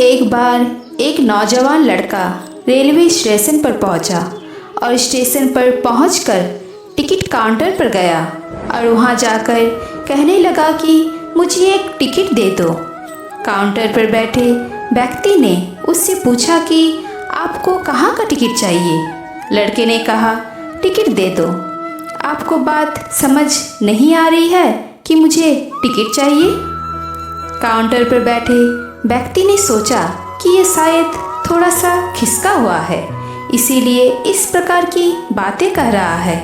एक बार एक नौजवान लड़का रेलवे स्टेशन पर पहुंचा और स्टेशन पर पहुंचकर टिकट काउंटर पर गया और वहां जाकर कहने लगा कि मुझे एक टिकट दे दो। काउंटर पर बैठे व्यक्ति ने उससे पूछा कि आपको कहाँ का टिकट चाहिए। लड़के ने कहा, टिकट दे दो। आपको बात समझ नहीं आ रही है कि मुझे टिकट चाहिए? काउंटर पर बैठे व्यक्ति ने सोचा कि ये शायद थोड़ा सा खिसका हुआ है, इसीलिए इस प्रकार की बातें कह रहा है।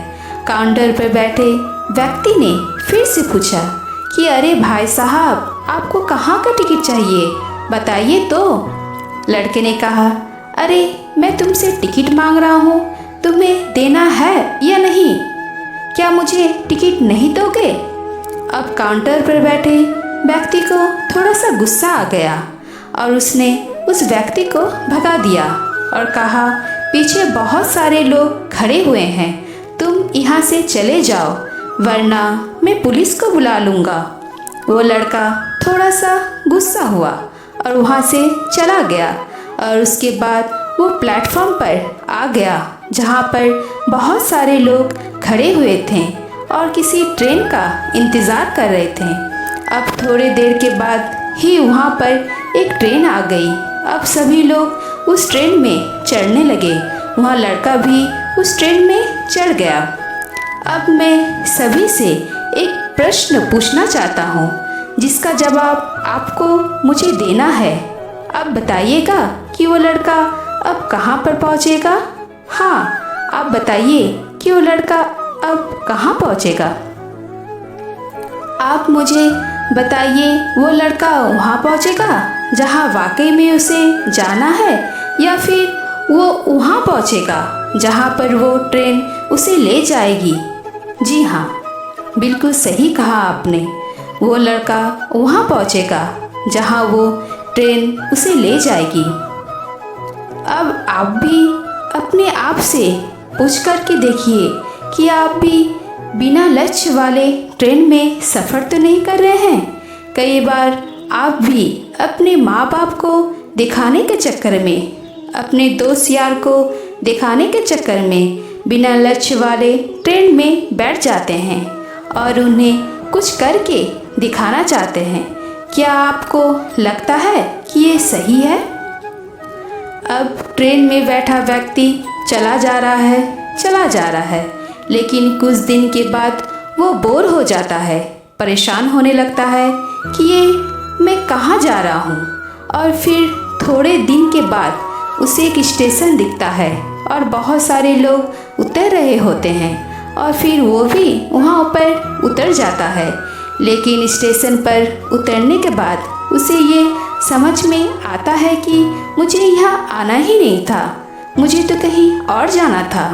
काउंटर पर बैठे व्यक्ति ने फिर से पूछा कि अरे भाई साहब, आपको कहाँ का टिकट चाहिए, बताइए तो। लड़के ने कहा, अरे मैं तुमसे टिकट मांग रहा हूँ, तुम्हें देना है या नहीं? क्या मुझे टिकट नहीं दोगे? अब काउंटर पर बैठे व्यक्ति को थोड़ा सा गुस्सा आ गया और उसने उस व्यक्ति को भगा दिया और कहा, पीछे बहुत सारे लोग खड़े हुए हैं, तुम यहाँ से चले जाओ वरना मैं पुलिस को बुला लूँगा। वो लड़का थोड़ा सा गुस्सा हुआ और वहाँ से चला गया और उसके बाद वो प्लेटफॉर्म पर आ गया जहाँ पर बहुत सारे लोग खड़े हुए थे और किसी ट्रेन का इंतज़ार कर रहे थे। अब थोड़ी देर के बाद ही वहाँ पर एक ट्रेन आ गई। अब सभी लोग उस ट्रेन में चढ़ने लगे। वहाँ लड़का भी उस ट्रेन में चढ़ गया। अब मैं सभी से एक प्रश्न पूछना चाहता हूँ जिसका जवाब आपको मुझे देना है। अब बताइएगा कि वो लड़का अब कहाँ पर पहुँचेगा। हाँ, आप बताइए कि वो लड़का अब कहाँ पहुँचेगा। आप मुझे बताइए, वो लड़का वहाँ पहुँचेगा जहाँ वाकई में उसे जाना है, या फिर वो वहाँ पहुँचेगा जहाँ पर वो ट्रेन उसे ले जाएगी। जी हाँ, बिल्कुल सही कहा आपने। वो लड़का वहाँ पहुँचेगा जहाँ वो ट्रेन उसे ले जाएगी। अब आप भी अपने आप से पूछ कर के देखिए कि आप भी बिना लक्ष्य वाले ट्रेन में सफ़र तो नहीं कर रहे हैं। कई बार आप भी अपने माँ बाप को दिखाने के चक्कर में, अपने दोस्त यार को दिखाने के चक्कर में बिना लक्ष्य वाले ट्रेन में बैठ जाते हैं और उन्हें कुछ करके दिखाना चाहते हैं। क्या आपको लगता है कि ये सही है? अब ट्रेन में बैठा व्यक्ति चला जा रहा है, लेकिन कुछ दिन के बाद वो बोर हो जाता है, परेशान होने लगता है कि ये मैं कहाँ जा रहा हूँ। और फिर थोड़े दिन के बाद उसे एक स्टेशन दिखता है और बहुत सारे लोग उतर रहे होते हैं और फिर वो भी वहाँ ऊपर उतर जाता है। लेकिन स्टेशन पर उतरने के बाद उसे ये समझ में आता है कि मुझे यहाँ आना ही नहीं था, मुझे तो कहीं और जाना था।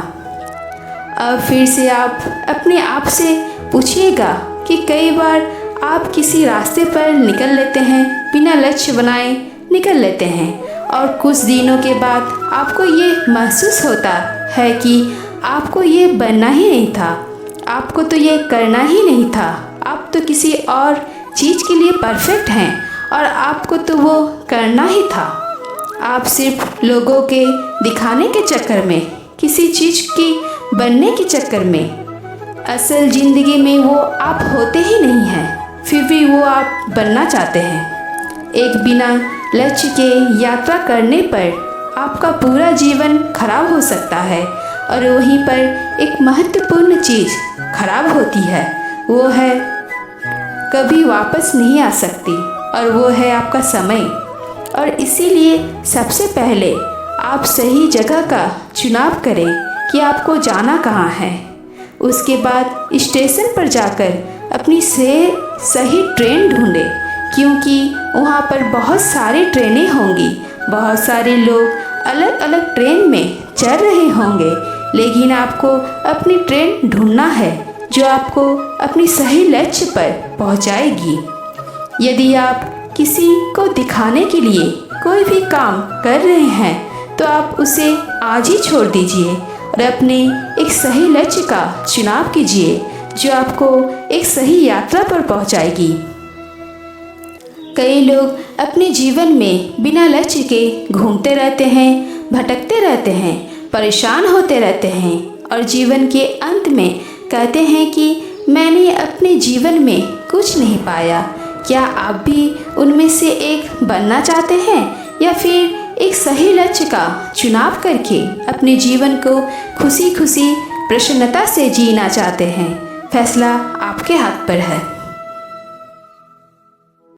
अब फिर से आप अपने आप से पूछिएगा कि कई बार आप किसी रास्ते पर निकल लेते हैं, बिना लक्ष्य बनाए निकल लेते हैं और कुछ दिनों के बाद आपको ये महसूस होता है कि आपको ये बनना ही नहीं था, आपको तो ये करना ही नहीं था, आप तो किसी और चीज़ के लिए परफेक्ट हैं और आपको तो वो करना ही था। आप सिर्फ लोगों के दिखाने के चक्कर में, किसी चीज़ की बनने के चक्कर में, असल ज़िंदगी में वो आप होते ही नहीं हैं, फिर भी वो आप बनना चाहते हैं। एक बिना लक्ष्य के यात्रा करने पर आपका पूरा जीवन खराब हो सकता है और वहीं पर एक महत्वपूर्ण चीज़ खराब होती है, वो है कभी वापस नहीं आ सकती और वो है आपका समय। और इसीलिए सबसे पहले आप सही जगह का चुनाव करें कि आपको जाना कहाँ है। उसके बाद स्टेशन पर जाकर अपनी सही ट्रेन ढूंढें, क्योंकि वहाँ पर बहुत सारी ट्रेनें होंगी, बहुत सारे लोग अलग अलग ट्रेन में चढ़ रहे होंगे, लेकिन आपको अपनी ट्रेन ढूंढना है जो आपको अपनी सही लक्ष्य पर पहुँचाएगी। यदि आप किसी को दिखाने के लिए कोई भी काम कर रहे हैं तो आप उसे आज ही छोड़ दीजिए और अपने एक सही लक्ष्य का चुनाव कीजिए जो आपको एक सही यात्रा पर पहुंचाएगी। कई लोग अपने जीवन में बिना लक्ष्य के घूमते रहते हैं, भटकते रहते हैं, परेशान होते रहते हैं और जीवन के अंत में कहते हैं कि मैंने अपने जीवन में कुछ नहीं पाया। क्या आप भी उनमें से एक बनना चाहते हैं या फिर एक सही लक्ष्य का चुनाव करके अपने जीवन को खुशी खुशी प्रसन्नता से जीना चाहते हैं? फैसला आपके हाथ पर है।